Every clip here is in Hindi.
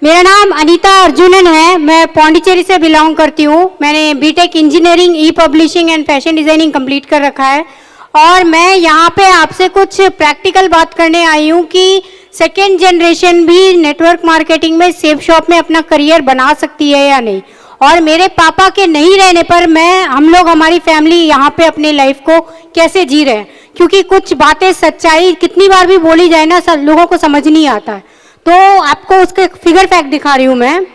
मेरा नाम अनीता अर्जुनन है। मैं पौंडीचेरी से बिलोंग करती हूँ। मैंने BTech engineering, e publishing and fashion designing complete कर रखा है और मैं यहाँ पे आपसे कुछ प्रैक्टिकल बात करने आई हूँ कि सेकेंड जनरेशन भी नेटवर्क मार्केटिंग में सेफ शॉप में अपना करियर बना सकती है या नहीं। और मेरे पापा के नहीं रहने पर हम लोग हमारी फैमिली यहाँ पे अपने लाइफ को कैसे जी रहे हैं, क्योंकि कुछ बातें सच्चाई कितनी बार भी बोली जाए ना, सब लोगों को समझ नहीं आता है। तो आपको उसके फिगर फैक्ट दिखा रही हूँ मैं।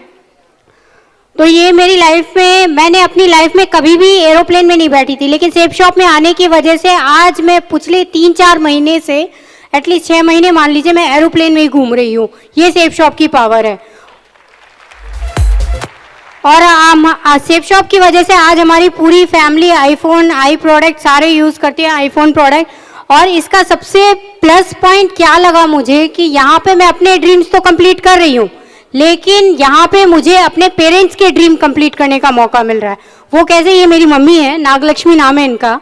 तो ये मेरी लाइफ में, मैंने अपनी लाइफ में कभी भी एरोप्लेन में नहीं बैठी थी, लेकिन सेफ शॉप में आने की वजह से आज मैं पिछले 3-4 महीने से, एटलीस्ट 6 महीने मान लीजिए, मैं एरोप्लेन में ही घूम रही हूँ। ये सेफ शॉप की पावर है। और सेफ शॉप की वजह से आज हमारी पूरी फैमिली आईफोन, आई प्रोडक्ट सारे यूज़ करती है, आईफोन प्रोडक्ट। और इसका सबसे प्लस पॉइंट क्या लगा मुझे कि यहाँ पे मैं अपने ड्रीम्स तो कंप्लीट कर रही हूँ, लेकिन यहाँ पे मुझे अपने पेरेंट्स के ड्रीम कंप्लीट करने का मौका मिल रहा है। वो कैसे? ये मेरी मम्मी है, नागलक्ष्मी नाम है इनका।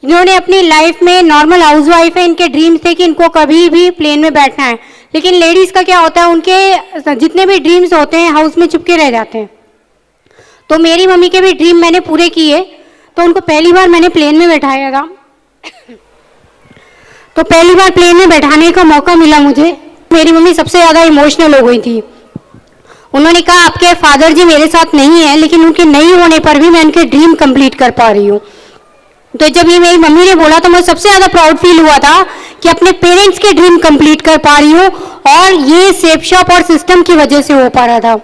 इन्होंने अपनी लाइफ में, नॉर्मल हाउसवाइफ है, इनके ड्रीम्स थे कि इनको कभी भी प्लेन में बैठना है, लेकिन लेडीज़ का क्या होता है, उनके जितने भी ड्रीम्स होते हैं हाउस में चुपके रह जाते हैं। तो मेरी मम्मी के भी ड्रीम मैंने पूरे किए। तो उनको पहली बार मैंने प्लेन में बैठाया था। तो पहली बार प्लेन में बैठाने का मौका मिला मुझे। मेरी मम्मी सबसे ज़्यादा इमोशनल हो गई थी। उन्होंने कहा आपके फादर जी मेरे साथ नहीं है, लेकिन उनके नहीं होने पर भी मैं उनके ड्रीम कंप्लीट कर पा रही हूँ। तो जब ये मेरी मम्मी ने बोला तो मुझे सबसे ज़्यादा प्राउड फील हुआ था कि अपने पेरेंट्स के ड्रीम कंप्लीट कर पा रही हूँ, और ये सेफ शॉप और सिस्टम की वजह से हो पा रहा था।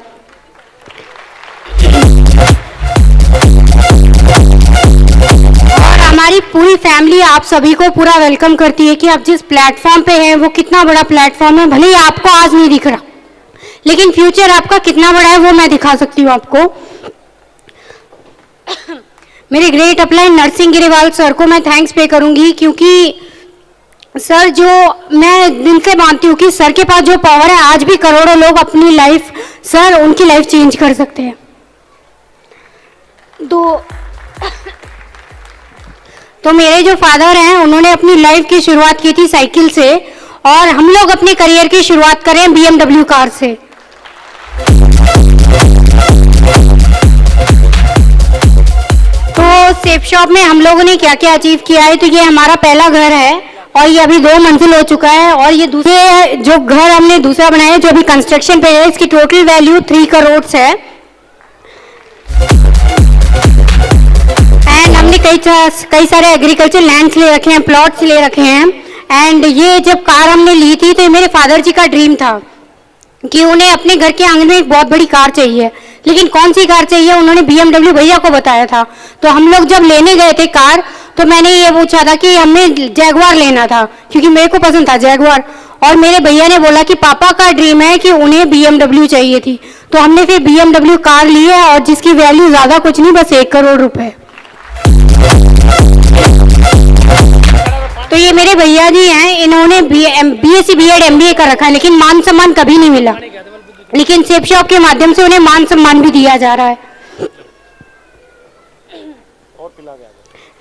और हमारी पूरी फैमिली आप सभी को पूरा वेलकम करती है कि आप जिस प्लेटफॉर्म पे हैं वो कितना बड़ा प्लेटफॉर्म है। भले ही आपको आज नहीं दिख रहा, लेकिन फ्यूचर आपका कितना बड़ा है वो मैं दिखा सकती हूँ आपको। मेरे great upline Narsingh Girewal sir को मैं थैंक्स पे करूंगी, क्योंकि सर, जो मैं दिल से मानती हूँ कि सर के पास जो पावर है, आज भी करोड़ों लोग अपनी लाइफ, सर उनकी लाइफ चेंज कर सकते हैं। तो मेरे जो फादर हैं, उन्होंने अपनी लाइफ की शुरुआत की थी साइकिल से, और हम लोग अपने करियर की शुरुआत करें BMW कार से। तो सेफ शॉप में हम लोगों ने क्या क्या अचीव किया है, तो ये हमारा पहला घर है और ये अभी 2 मंजिल हो चुका है। और ये दूसरे जो घर हमने दूसरा बनाया है, जो अभी कंस्ट्रक्शन पे है, इसकी टोटल वैल्यू 3 करोड़ है। एंड हमने कई सारे एग्रीकल्चर लैंड्स ले रखे हैं, प्लॉट्स ले रखे हैं। एंड ये जब कार हमने ली थी तो मेरे फादर जी का ड्रीम था कि उन्हें अपने घर के आंगन में एक बहुत बड़ी कार चाहिए, लेकिन कौन सी कार चाहिए उन्होंने BMW भैया को बताया था। तो हम लोग जब लेने गए थे कार, तो मैंने ये पूछा था कि हमें जैगवार लेना था, क्योंकि मेरे को पसंद था जैगवार। और मेरे भैया ने बोला कि पापा का ड्रीम है कि उन्हें BMW चाहिए थी। तो हमने फिर BMW कार ली है, और जिसकी वैल्यू ज़्यादा कुछ नहीं, बस 1 करोड़ रुपए। तो ये मेरे भैया जी हैं, इन्होंने BSc B.Ed MBA कर रखा है, लेकिन मान सम्मान कभी नहीं मिला, लेकिन सेफ शॉप के माध्यम से उन्हें मान सम्मान भी दिया जा रहा है।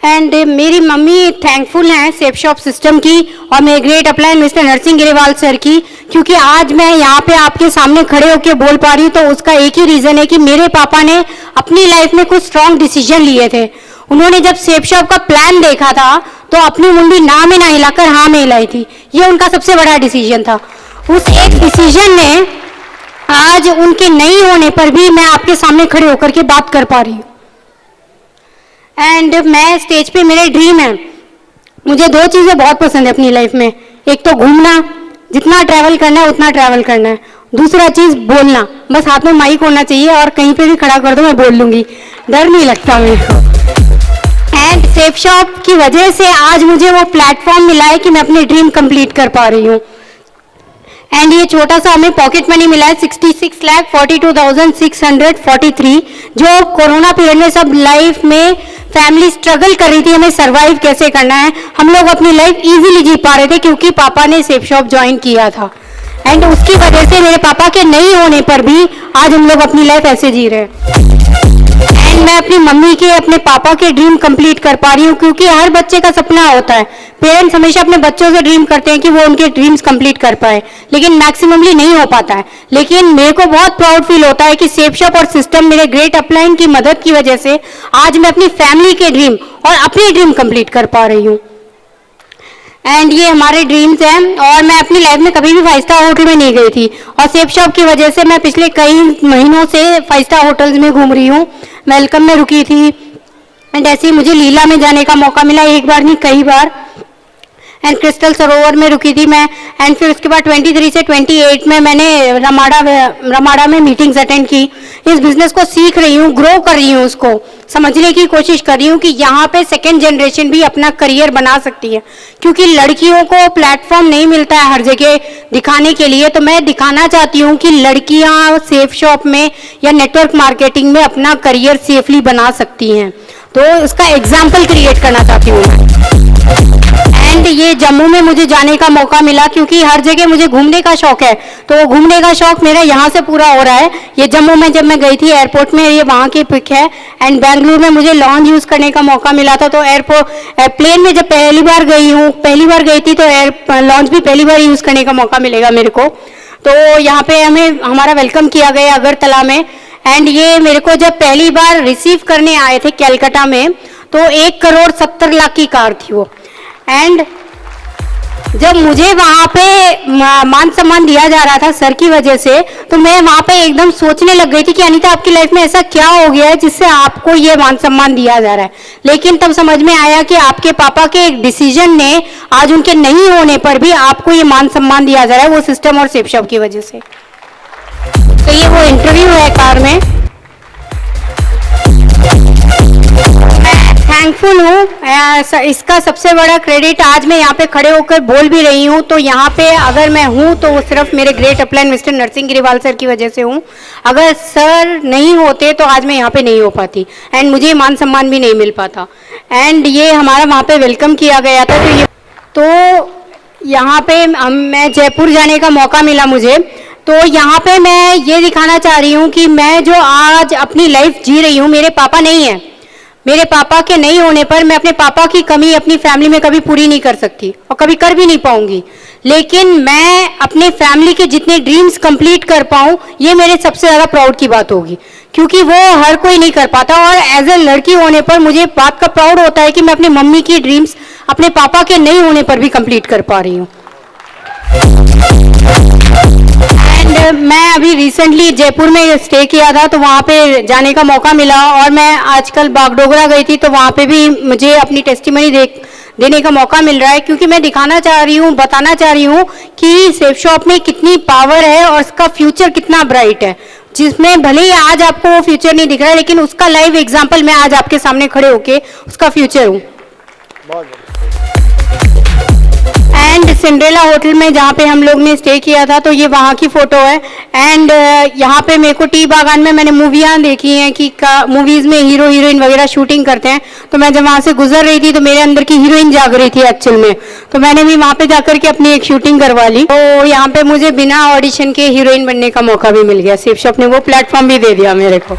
एंड मेरी मम्मी थैंकफुल हैं सेफ शॉप सिस्टम की, और मेरे great upline mister Narsingh Girewal sir की, क्योंकि आज मैं यहाँ पे आपके सामने खड़े होकर बोल पा रही हूँ। तो उसका एक ही रीज़न है कि मेरे पापा ने अपनी लाइफ में कुछ स्ट्रॉन्ग डिसीजन लिए थे। उन्होंने जब सेफ शॉप का प्लान देखा था तो अपनी मुंडी ना में ना हिलाकर हाँ में हिलाई थी। ये उनका सबसे बड़ा डिसीजन था। उस एक डिसीजन ने आज उनके नहीं होने पर भी मैं आपके सामने खड़े होकर के बात कर पा रही हूँ। एंड मैं स्टेज पे, मेरे ड्रीम है, मुझे 2 चीज़ें बहुत पसंद है अपनी लाइफ में। एक तो घूमना, जितना ट्रैवल करना है उतना ट्रैवल करना है। दूसरा चीज़ बोलना, बस हाथ में माइक होना चाहिए और कहीं पे भी खड़ा कर दो मैं बोल लूँगी, डर नहीं लगता मेरे को। एंड सेफ शॉप की वजह से आज मुझे वो प्लेटफॉर्म मिला है कि मैं अपने ड्रीम कंप्लीट कर पा रही हूँ। एंड ये छोटा सा हमें पॉकेट मनी मिला है 66,42,643, जो कोरोना पीरियड में सब लाइफ में फैमिली स्ट्रगल कर रही थी, हमें सरवाइव कैसे करना है, हम लोग अपनी लाइफ इजीली जी पा रहे थे क्योंकि पापा ने सेफ शॉप ज्वाइन किया था। एंड उसकी वजह से मेरे पापा के नहीं होने पर भी आज हम लोग अपनी लाइफ ऐसे जी रहे हैं। एंड मैं अपनी मम्मी के, अपने पापा के ड्रीम कंप्लीट कर पा रही हूँ, क्योंकि हर बच्चे का सपना होता है पेरेंट्स हमेशा अपने बच्चों से ड्रीम करते हैं कि वो उनके ड्रीम्स कंप्लीट कर पाए, लेकिन मैक्सिममली नहीं हो पाता है। लेकिन मेरे को बहुत प्राउड फील होता है कि सेफ शॉप और सिस्टम मेरे ग्रेट अपलाइन की मदद की वजह से आज मैं अपनी फैमिली के ड्रीम और अपने ड्रीम कंप्लीट कर पा रही हूँ। एंड ये हमारे ड्रीम्स हैं, और मैं अपनी लाइफ में कभी भी 5 स्टार होटल में नहीं गई थी, और सेफ शॉप की वजह से मैं पिछले कई महीनों से 5 स्टार होटल्स में घूम रही हूँ। वेलकम में रुकी थी, एंड ऐसे ही मुझे लीला में जाने का मौका मिला, एक बार नहीं कई बार, एंड क्रिस्टल सरोवर में रुकी थी मैं। एंड फिर उसके बाद 23 से 28 में मैंने रमाड़ा में मीटिंग्स अटेंड की। इस बिजनेस को सीख रही हूँ, ग्रो कर रही हूँ, उसको समझने की कोशिश कर रही हूँ कि यहाँ पे सेकेंड जनरेशन भी अपना करियर बना सकती है, क्योंकि लड़कियों को प्लेटफॉर्म नहीं मिलता है हर जगह दिखाने के लिए। तो मैं दिखाना चाहती हूँ कि लड़कियाँ सेफ शॉप में या नेटवर्क मार्केटिंग में अपना करियर सेफली बना सकती हैं, तो इसका एग्जाम्पल क्रिएट करना चाहती हूँ। एंड ये जम्मू में मुझे जाने का मौका मिला, क्योंकि हर जगह मुझे घूमने का शौक है, तो घूमने का शौक मेरा यहाँ से पूरा हो रहा है। ये जम्मू में जब मैं गई थी एयरपोर्ट में, ये वहाँ की पिक है। एंड बेंगलुरु में मुझे लॉन्च यूज करने का मौका मिला था, तो एयरपोर्ट प्लेन में जब पहली बार गई थी, तो लॉन्च भी पहली बार यूज करने का मौका मिलेगा मेरे को। तो यहाँ पे हमें हमारा वेलकम किया गया अगरतला में। एंड ये मेरे को जब पहली बार रिसीव करने आए थे कैलकाटा में, तो 1,70,00,000 की कार थी वो। एंड जब मुझे वहाँ पे मान सम्मान दिया जा रहा था सर की वजह से, तो मैं वहाँ पे एकदम सोचने लग गई थी कि अनीता आपकी लाइफ में ऐसा क्या हो गया है जिससे आपको ये मान सम्मान दिया जा रहा है। लेकिन तब समझ में आया कि आपके पापा के एक डिसीजन ने आज उनके नहीं होने पर भी आपको ये मान सम्मान दिया जा रहा है, वो सिस्टम और सेफ शॉप की वजह से। तो ये वो इंटरव्यू है कार में। थैंकफुल हूँ, इसका सबसे बड़ा क्रेडिट आज मैं यहाँ पे खड़े होकर बोल भी रही हूँ, तो यहाँ पे अगर मैं हूँ तो वो सिर्फ मेरे great upline mister Narsingh Giriwal sir की वजह से हूँ। अगर सर नहीं होते तो आज मैं यहाँ पे नहीं हो पाती, एंड मुझे मान सम्मान भी नहीं मिल पाता। एंड ये हमारा वहाँ पे वेलकम किया गया था, तो यहाँ पे मैं जयपुर जाने का मौका मिला मुझे। तो यहाँ पे मैं ये दिखाना चाह रही हूँ कि मैं जो आज अपनी लाइफ जी रही हूँ, मेरे पापा नहीं है, मेरे पापा के नहीं होने पर मैं अपने पापा की कमी अपनी फैमिली में कभी पूरी नहीं कर सकती और कभी कर भी नहीं पाऊंगी। लेकिन मैं अपने फैमिली के जितने ड्रीम्स कंप्लीट कर पाऊं, ये मेरे सबसे ज़्यादा प्राउड की बात होगी, क्योंकि वो हर कोई नहीं कर पाता। और एज ए लड़की होने पर मुझे बात का प्राउड होता है कि मैं अपनी मम्मी की ड्रीम्स अपने पापा के नहीं होने पर भी कंप्लीट कर पा रही हूँ। एंड मैं अभी रिसेंटली जयपुर में स्टे किया था, तो वहाँ पे जाने का मौका मिला, और मैं आजकल बागडोगरा गई थी, तो वहाँ पे भी मुझे अपनी टेस्टिमनी देने का मौका मिल रहा है, क्योंकि मैं दिखाना चाह रही हूँ, बताना चाह रही हूँ कि सेफ शॉप में कितनी पावर है और उसका फ्यूचर कितना ब्राइट है, जिसमें भले ही आज आपको वो फ्यूचर नहीं दिख रहा है, लेकिन उसका लाइव एग्जाम्पल मैं आज आपके सामने खड़े होके उसका फ्यूचर हूँ। एंड सिंड्रेला होटल में जहाँ पे हम लोग ने स्टे किया था, तो ये वहाँ की फोटो है। एंड यहाँ पे मेरे को टी बागान में मैंने मूवियाँ देखी हैं कि मूवीज में हीरो हीरोइन वगैरह शूटिंग करते हैं, तो मैं जब वहाँ से गुजर रही थी तो मेरे अंदर की हीरोइन जाग रही थी एक्चुअल में, तो मैंने भी वहाँ पे जाकर के अपनी एक शूटिंग करवा ली। तो यहाँ पे मुझे बिना ऑडिशन के हीरोइन बनने का मौका भी मिल गया, सेफ शॉप ने वो प्लेटफॉर्म भी दे दिया मेरे को।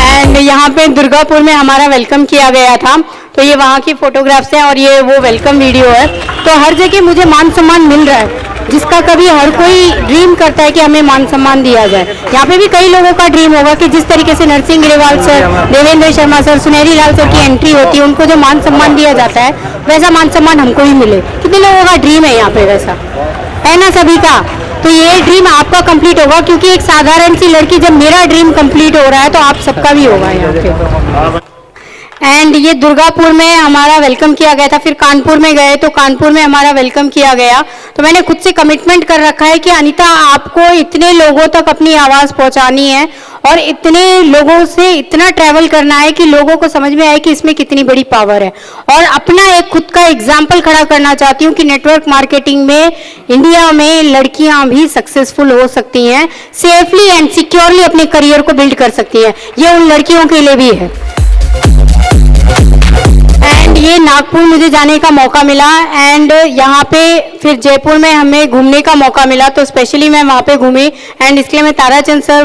एंड यहाँ पे दुर्गापुर में हमारा वेलकम किया गया था, तो ये वहाँ की फोटोग्राफ्स हैं और ये वो वेलकम वीडियो है। तो हर जगह मुझे मान सम्मान मिल रहा है, जिसका कभी हर कोई ड्रीम करता है कि हमें मान सम्मान दिया जाए। यहाँ पे भी कई लोगों का ड्रीम होगा कि जिस तरीके से नरसिंह गिरीवाल सर, देवेंद्र शर्मा सर, सुनहरी लाल सर की एंट्री होती है, उनको जो मान सम्मान दिया जाता है, वैसा मान सम्मान हमको भी मिले। कितने लोगों का ड्रीम है यहाँ पे, वैसा है ना सभी का? तो ये ड्रीम आपका कंप्लीट होगा, क्योंकि एक साधारण सी लड़की, जब मेरा ड्रीम कंप्लीट हो रहा है तो आप सबका भी होगा यहाँ पे। एंड ये दुर्गापुर में हमारा वेलकम किया गया था, फिर कानपुर में गए तो कानपुर में हमारा वेलकम किया गया। तो मैंने खुद से कमिटमेंट कर रखा है कि अनीता आपको इतने लोगों तक अपनी आवाज़ पहुंचानी है और इतने लोगों से इतना ट्रैवल करना है कि लोगों को समझ में आए कि इसमें कितनी बड़ी पावर है, और अपना एक खुद का एग्जाम्पल खड़ा करना चाहती हूँ कि नेटवर्क मार्केटिंग में इंडिया में लड़कियाँ भी सक्सेसफुल हो सकती हैं, सेफली एंड सिक्योरली अपने करियर को बिल्ड कर सकती हैं। ये उन लड़कियों के लिए भी है। एंड ये नागपुर मुझे जाने का मौका मिला, एंड यहाँ पे फिर जयपुर में हमें घूमने का मौका मिला, तो स्पेशली मैं वहाँ पे घूमी। एंड इसलिए मैं Tarachand sir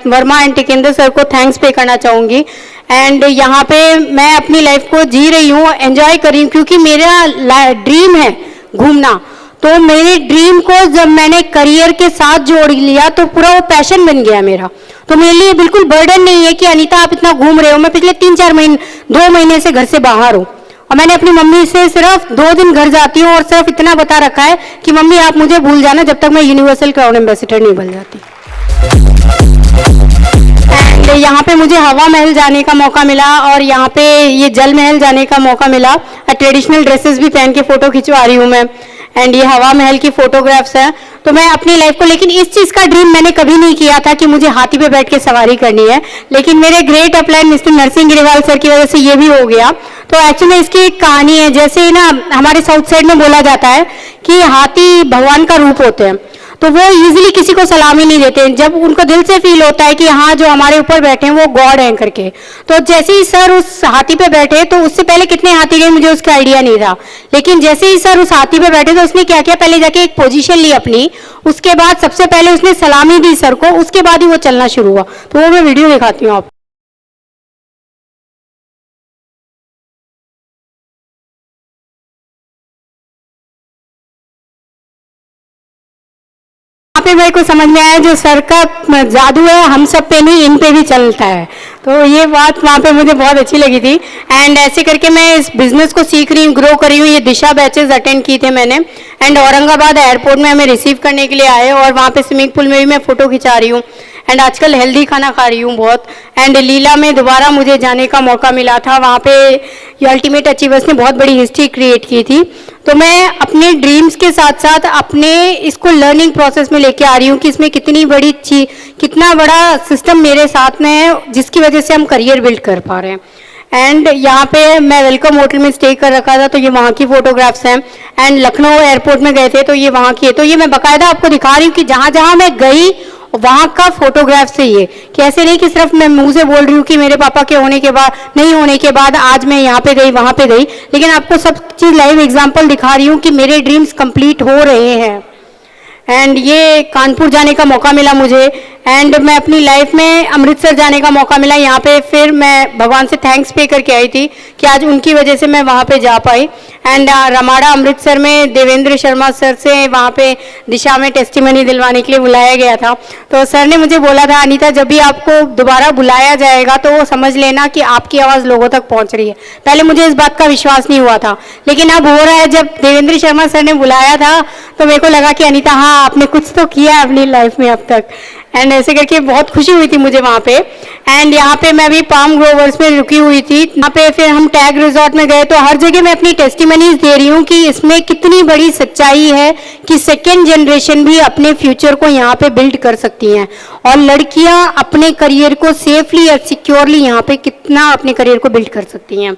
Verma and Tikendra sir को थैंक्स पे करना चाहूँगी। एंड यहाँ पे मैं अपनी लाइफ को जी रही हूँ, एंजॉय कर रही हूँ, क्योंकि मेरा ड्रीम है घूमना। तो मेरे ड्रीम को जब मैंने करियर के साथ जोड़ लिया तो पूरा वो पैशन बन गया मेरा। तो मेरे लिए बिल्कुल बर्डन नहीं है कि अनीता आप इतना घूम रहे हो। मैं पिछले 3-4 महीने 2 महीने से घर से बाहर हूँ और मैंने अपनी मम्मी से सिर्फ 2 दिन घर जाती हूँ और सिर्फ इतना बता रखा है कि मम्मी आप मुझे भूल जाना जब तक मैं यूनिवर्सल क्राउन एम्बेसडर नहीं बन जाती। एंड यहाँ पे मुझे हवा महल जाने का मौका मिला और यहाँ पे ये जल महल जाने का मौका मिला। ट्रेडिशनल ड्रेसेस भी पहन के फोटो खिंचवा रही हूँ मैं। एंड ये हवा महल की फोटोग्राफ्स हैं। तो मैं अपनी लाइफ को, लेकिन इस चीज़ का ड्रीम मैंने कभी नहीं किया था कि मुझे हाथी पे बैठ के सवारी करनी है, लेकिन मेरे great upline mister Narsingh Giriwal sir की वजह से ये भी हो गया। तो एक्चुअली इसकी एक कहानी है। जैसे ना हमारे साउथ साइड में बोला जाता है कि हाथी भगवान का रूप होते हैं, तो वो इजीली किसी को सलामी नहीं देते जब उनको दिल से फील होता है कि हाँ जो हमारे ऊपर बैठे हैं वो गॉड हैं करके। तो जैसे ही सर उस हाथी पे बैठे, तो उससे पहले कितने हाथी गए मुझे उसका आइडिया नहीं था, लेकिन जैसे ही सर उस हाथी पे बैठे तो उसने क्या किया, पहले जाके एक पोजीशन ली अपनी, उसके बाद सबसे पहले उसने सलामी दी सर को, उसके बाद ही वो चलना शुरू हुआ। तो वो मैं वीडियो दिखाती हूँ आप। यहाँ पे मेरे को समझ में आया जो सर का जादू है हम सब पे नहीं, इन पे भी चलता है। तो ये बात वहाँ पे मुझे बहुत अच्छी लगी थी। एंड ऐसे करके मैं इस बिजनेस को सीख रही हूँ, ग्रो कर रही हूँ। ये दिशा बैचेस अटेंड की थे मैंने। एंड औरंगाबाद एयरपोर्ट में हमें रिसीव करने के लिए आए और वहाँ पे स्विमिंग पूल में भी मैं फोटो खिंचा रही हूँ। एंड आजकल हेल्दी खाना खा रही हूँ बहुत। एंड लीला में दोबारा मुझे जाने का मौका मिला था, वहाँ पे ये अल्टीमेट अचीवर्स ने बहुत बड़ी हिस्ट्री क्रिएट की थी। तो मैं अपने ड्रीम्स के साथ साथ अपने इसको लर्निंग प्रोसेस में लेके आ रही हूँ कि इसमें कितनी बड़ी चीज, कितना बड़ा सिस्टम मेरे साथ में है जिसकी वजह से हम करियर बिल्ड कर पा रहे हैं। एंड यहाँ पे मैं वेलकम होटल में स्टे कर रखा था, तो ये वहाँ की फोटोग्राफ्स हैं। एंड लखनऊ एयरपोर्ट में गए थे तो ये वहाँ की है। तो ये मैं बाकायदा आपको दिखा रही हूँ कि जहाँ जहाँ मैं गई वहाँ का फोटोग्राफ से ये, कि ऐसे नहीं कि सिर्फ मैं मुंह से बोल रही हूँ कि मेरे पापा के होने के बाद, नहीं होने के बाद आज मैं यहाँ पे गई वहाँ पे गई, लेकिन आपको सब चीज़ लाइव एग्जांपल दिखा रही हूँ कि मेरे ड्रीम्स कंप्लीट हो रहे हैं। एंड ये कानपुर जाने का मौका मिला मुझे। एंड मैं अपनी लाइफ में अमृतसर जाने का मौका मिला। यहाँ पे फिर मैं भगवान से थैंक्स पे करके आई थी कि आज उनकी वजह से मैं वहाँ पे जा पाई। एंड रमाड़ा अमृतसर में देवेंद्र शर्मा सर से वहाँ पे दिशा में टेस्टिमनी दिलवाने के लिए बुलाया गया था। तो सर ने मुझे बोला था, अनीता जब भी आपको दोबारा बुलाया जाएगा तो वो समझ लेना कि आपकी आवाज़ लोगों तक पहुँच रही है। पहले मुझे इस बात का विश्वास नहीं हुआ था, लेकिन अब हो रहा है। जब देवेंद्र शर्मा सर ने बुलाया था तो मेरे को लगा कि अनीता हाँ आपने कुछ तो किया है अपनी लाइफ में अब तक। एंड ऐसे करके बहुत खुशी हुई थी मुझे वहाँ पे। एंड यहाँ पे मैं भी पाम ग्रोवर्स में रुकी हुई थी। यहाँ पे फिर हम टैग रिजॉर्ट में गए, तो हर जगह मैं अपनी टेस्टिमनीज दे रही हूँ कि इसमें कितनी बड़ी सच्चाई है कि सेकेंड जनरेशन भी अपने फ्यूचर को यहाँ पे बिल्ड कर सकती हैं, और लड़कियाँ अपने करियर को सेफली और सिक्योरली यहाँ पे कितना अपने करियर को बिल्ड कर सकती हैं।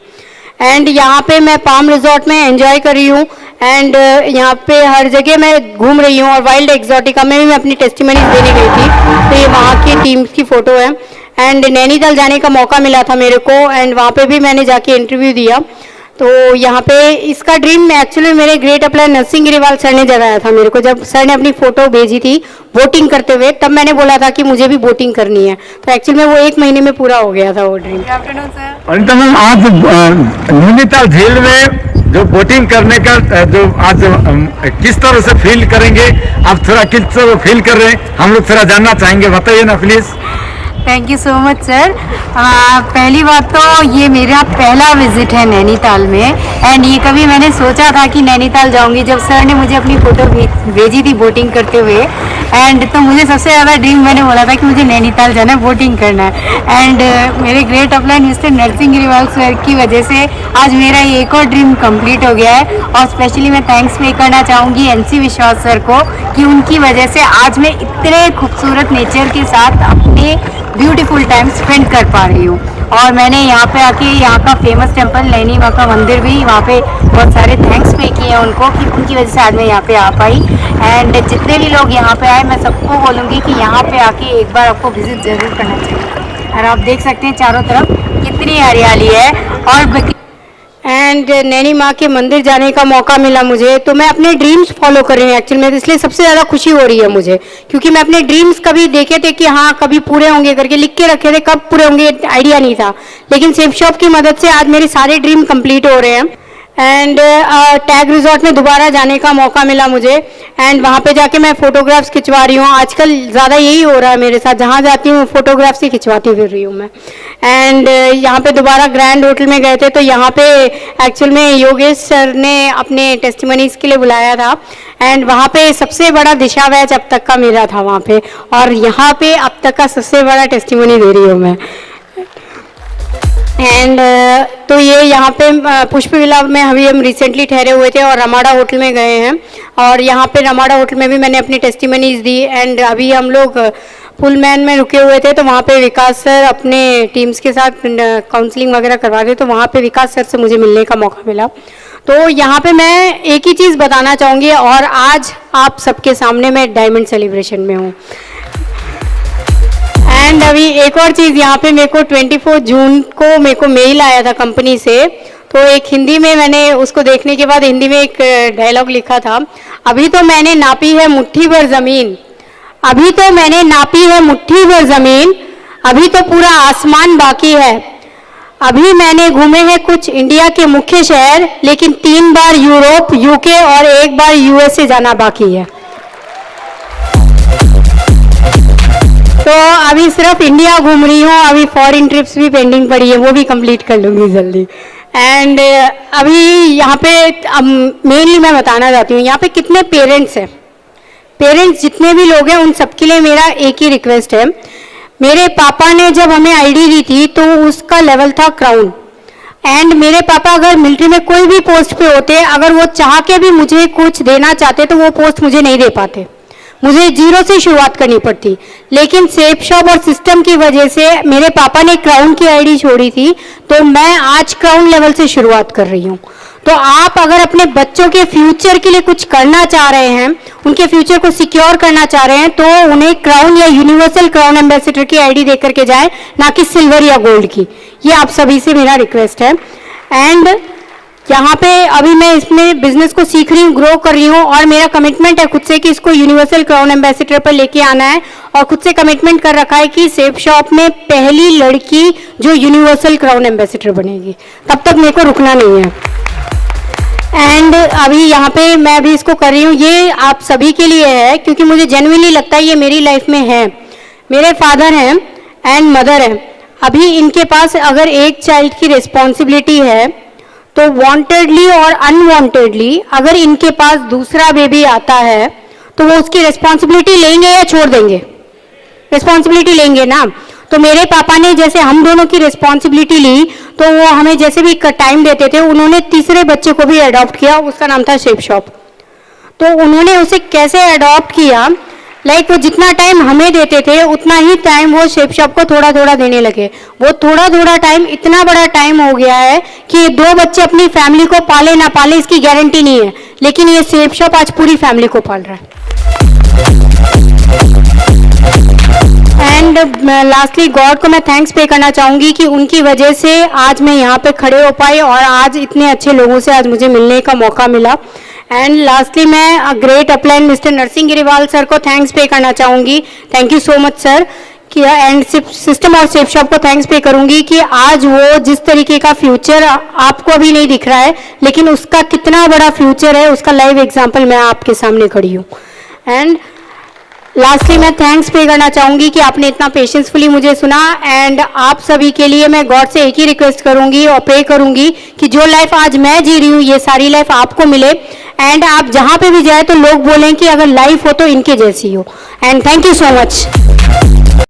एंड यहाँ पे मैं पाम रिजॉर्ट में एंजॉय कर रही हूँ। एंड यहाँ पे हर जगह मैं घूम रही हूँ, और वाइल्ड एक्सोटिका में भी मैं अपनी टेस्टिमनी देने गई थी। तो ये वहाँ की टीम की फ़ोटो है। एंड नैनीताल जाने का मौका मिला था मेरे को, एंड वहाँ पे भी मैंने जाके इंटरव्यू दिया। तो यहाँ पे इसका ड्रीम एक्चुअली मेरे great upline Narsingh Giriwal sir ने जगाया था मेरे को। जब सर ने अपनी फ़ोटो भेजी थी वोटिंग करते हुए, तब मैंने बोला था कि मुझे भी वोटिंग करनी है। तो एक्चुअली में वो 1 महीने में पूरा हो गया था वो ड्रीम। अनीता मैम, आज नैनीताल झील में जो बोटिंग करने का जो आज किस तरह से फील करेंगे आप, थोड़ा किस तरह फील कर रहे हैं हम लोग थोड़ा जानना चाहेंगे, बताइए ना please. Thank you so much sir. पहली बात तो ये मेरा पहला विजिट है नैनीताल में। एंड ये कभी मैंने सोचा था कि नैनीताल जाऊंगी, जब सर ने मुझे अपनी फ़ोटो भेजी थी बोटिंग करते हुए। एंड तो मुझे सबसे ज़्यादा ड्रीम, मैंने बोला था कि मुझे नैनीताल जाना है, बोटिंग करना है। एंड मेरे great upline mister Narsingh Giriwal sir की वजह से आज मेरा ये एक और ड्रीम कंप्लीट हो गया है। और स्पेशली मैं थैंक्स पे करना चाहूँगी एनसी विश्वास सर को, कि उनकी वजह से आज मैं इतने खूबसूरत नेचर के साथ अपने ब्यूटीफुल टाइम स्पेंड कर पा रही हूँ। और मैंने यहाँ पे आके यहाँ का फेमस टेम्पल नैनी माँ का मंदिर भी, वहाँ पे बहुत सारे थैंक्स पे किए हैं उनको, कि उनकी वजह से आज मैं यहाँ पे आ पाई। एंड जितने भी लोग यहाँ पे आए, मैं सबको बोलूँगी कि यहाँ पे आके एक बार आपको विजिट जरूर करना चाहिए। और आप देख सकते हैं चारों तरफ कितनी हरियाली है। और एंड नैनी माँ के मंदिर जाने का मौका मिला मुझे, तो मैं अपने ड्रीम्स फॉलो कर रही हूँ एक्चुअली में, तो इसलिए सबसे ज़्यादा खुशी हो रही है मुझे, क्योंकि मैं अपने ड्रीम्स कभी देखे थे कि हाँ कभी पूरे होंगे करके लिख के रखे थे, कब पूरे होंगे आइडिया नहीं था, लेकिन सेफ शॉप की मदद से आज मेरे सारे ड्रीम कंप्लीट हो रहे हैं। एंड टैग रिजॉर्ट में दोबारा जाने का मौका मिला मुझे, एंड वहाँ पे जाके मैं फ़ोटोग्राफ्स खिंचवा रही हूँ। आजकल ज़्यादा यही हो रहा है मेरे साथ, जहाँ जाती हूँ फ़ोटोग्राफ्स ही खिंचवाती फिर रही हूँ मैं। एंड यहाँ पे दोबारा ग्रैंड होटल में गए थे, तो यहाँ पे एक्चुअल में योगेश सर ने अपने टेस्टिमनीज़ के लिए बुलाया था, एंड वहाँ पे सबसे बड़ा दिशा बैच अब तक का मेरा था वहाँ पे, और यहाँ पे अब तक का सबसे बड़ा टेस्टिमनी दे रही हूँ मैं। एंड तो ये यहाँ पे पुष्प विला में अभी हम रिसेंटली ठहरे हुए थे और रमाडा होटल में गए हैं, और यहाँ पे रमाडा होटल में भी मैंने अपनी टेस्टिमनीज दी। एंड अभी हम लोग फुल मैन में रुके हुए थे, तो वहाँ पे विकास सर अपने टीम्स के साथ काउंसलिंग वगैरह करवा रहे, तो वहाँ पे विकास सर से मुझे मिलने का मौका मिला। तो यहाँ पे मैं एक ही चीज़ बताना चाहूँगी, और आज आप सबके सामने मैं डायमंड सेलिब्रेशन में हूँ। एंड अभी एक और चीज़, यहाँ पे मेरे को 24 जून को मेरे को मेल आया था कंपनी से, तो एक हिंदी में मैंने उसको देखने के बाद हिंदी में एक डायलॉग लिखा था, अभी तो मैंने नापी है मुट्ठी भर ज़मीन, अभी तो मैंने नापी है मुट्ठी भर ज़मीन, अभी तो पूरा आसमान बाकी है, अभी मैंने घूमे हैं कुछ इंडिया के मुख्य शहर, लेकिन 3 बार यूरोप, यूके और 1 बार यूएसए जाना बाकी है। तो अभी सिर्फ इंडिया घूम रही हूँ, अभी फॉरेन ट्रिप्स भी पेंडिंग पड़ी है, वो भी कंप्लीट कर लूँगी जल्दी। एंड अभी यहाँ पे मेनली मैं बताना चाहती हूँ, यहाँ पे कितने पेरेंट्स हैं, पेरेंट्स जितने भी लोग हैं उन सबके लिए मेरा एक ही रिक्वेस्ट है। मेरे पापा ने जब हमें आईडी दी थी तो उसका लेवल था क्राउन, एंड मेरे पापा अगर मिलिट्री में कोई भी पोस्ट पे होते, अगर वो चाह के भी मुझे कुछ देना चाहते तो वो पोस्ट मुझे नहीं दे पाते, मुझे जीरो से शुरुआत करनी पड़ती। लेकिन सेफ शॉप और सिस्टम की वजह से मेरे पापा ने क्राउन की आईडी छोड़ी थी, तो मैं आज क्राउन लेवल से शुरुआत कर रही हूँ। तो आप अगर अपने बच्चों के फ्यूचर के लिए कुछ करना चाह रहे हैं, उनके फ्यूचर को सिक्योर करना चाह रहे हैं, तो उन्हें क्राउन या यूनिवर्सल क्राउन एम्बेसडर की आईडी दे करके जाए, ना कि सिल्वर या गोल्ड की। ये आप सभी से मेरा रिक्वेस्ट है। एंड यहाँ पे अभी मैं इसमें बिजनेस को सीख रही हूँ, ग्रो कर रही हूँ, और मेरा कमिटमेंट है खुद से कि इसको यूनिवर्सल क्राउन एम्बेसडर पर लेके आना है, और खुद से कमिटमेंट कर रखा है कि सेफ शॉप में पहली लड़की जो यूनिवर्सल क्राउन एम्बेसडर बनेगी, तब तक मेरे को रुकना नहीं है। एंड अभी यहाँ पे मैं अभी इसको कर रही हूँ, ये आप सभी के लिए है, क्योंकि मुझे जेन्युइनली लगता है ये मेरी लाइफ में है। मेरे फादर हैं एंड मदर हैं, अभी इनके पास अगर एक चाइल्ड की रिस्पॉन्सिबिलिटी है, तो वांटेडली और अनवांटेडली अगर इनके पास दूसरा बेबी आता है तो वो उसकी रिस्पॉन्सिबिलिटी लेंगे या छोड़ देंगे? रिस्पॉन्सिबिलिटी लेंगे ना। तो मेरे पापा ने जैसे हम दोनों की रिस्पॉन्सिबिलिटी ली, तो वो हमें जैसे भी टाइम देते थे, उन्होंने तीसरे बच्चे को भी अडॉप्ट किया, उसका नाम था सेफ शॉप। तो उन्होंने उसे कैसे अडॉप्ट किया, लाइक वो जितना टाइम हमें देते थे उतना ही टाइम वो सेफ शॉप को थोड़ा थोड़ा देने लगे। वो थोड़ा थोड़ा टाइम इतना बड़ा टाइम हो गया है कि 2 बच्चे अपनी फैमिली को पाले ना पाले इसकी गारंटी नहीं है, लेकिन ये सेफ शॉप आज पूरी फैमिली को पाल रहा है। एंड लास्टली गॉड को मैं थैंक्स पे करना चाहूँगी कि उनकी वजह से आज मैं यहाँ पे खड़े हो पाई, और आज इतने अच्छे लोगों से आज मुझे मिलने का मौका मिला। एंड लास्टली मैं great upline mister Narsingh Giriwal sir को थैंक्स पे करना चाहूँगी। Thank you so much sir. कि एंड सिस्टम और सेफ शॉप को थैंक्स पे करूँगी कि आज वो जिस तरीके का फ्यूचर आपको अभी नहीं दिख रहा है, लेकिन उसका कितना बड़ा फ्यूचर है उसका लाइव एग्जाम्पल मैं आपके सामने खड़ी हूँ। एंड लास्टली मैं थैंक्स पे करना चाहूँगी कि आपने इतना पेशेंसफुली मुझे सुना। एंड आप सभी के लिए मैं गॉड से एक ही रिक्वेस्ट करूँगी और प्रे करूँगी कि जो लाइफ आज मैं जी रही हूँ ये सारी लाइफ आपको मिले, एंड आप जहाँ पे भी जाए तो लोग बोलें कि अगर लाइफ हो तो इनके जैसी हो। And thank you so much.